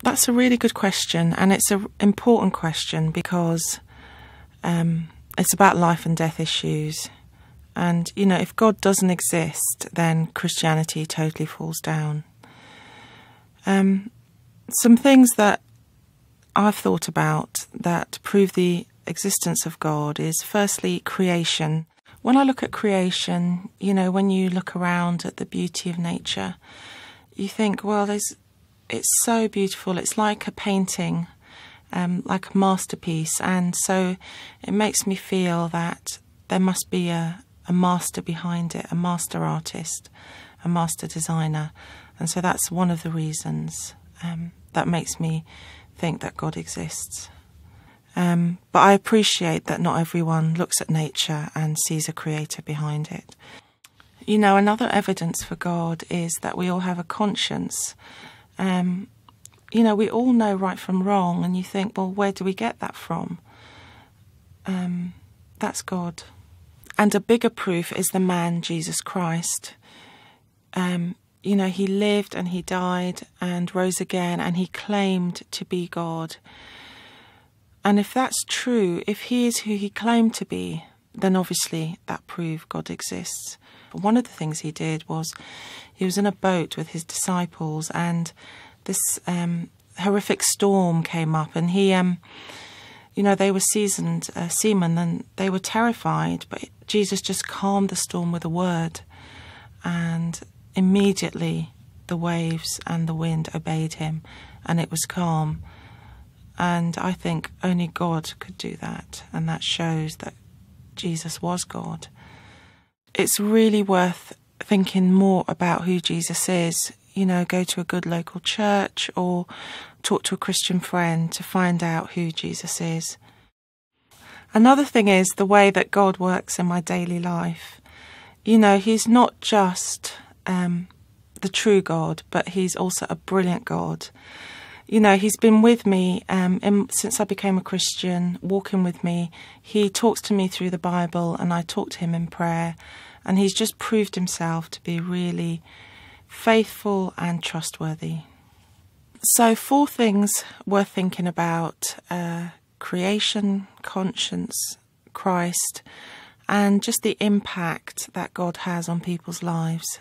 That's a really good question, and it's an important question because it's about life and death issues. And, you know, if God doesn't exist, then Christianity totally falls down. Some things that I've thought about that prove the existence of God is, firstly, creation. When I look at creation, you know, when you look around at the beauty of nature, you think, well, it's so beautiful. It's like a painting, like a masterpiece. And so it makes me feel that there must be a master behind it, a master artist, a master designer. And so that's one of the reasons that makes me think that God exists. But I appreciate that not everyone looks at nature and sees a creator behind it. You know, another evidence for God is that we all have a conscience. You know, we all know right from wrong, and you think, well, where do we get that from? That's God. And a bigger proof is the man, Jesus Christ. You know, he lived and he died and rose again, and he claimed to be God. And if that's true, if he is who he claimed to be, then obviously that proves God exists. But one of the things he did was he was in a boat with his disciples, and this horrific storm came up, and he, you know, they were seasoned seamen and they were terrified, but Jesus just calmed the storm with a word, and immediately the waves and the wind obeyed him, and it was calm. And I think only God could do that, and that shows that Jesus was God. It's really worth thinking more about who Jesus is. You know, go to a good local church or talk to a Christian friend to find out who Jesus is. Another thing is the way that God works in my daily life. You know, he's not just the true God, but he's also a brilliant God. You know, he's been with me since I became a Christian, walking with me. He talks to me through the Bible, and I talk to him in prayer. And he's just proved himself to be really faithful and trustworthy. So 4 things worth thinking about: creation, conscience, Christ, and just the impact that God has on people's lives.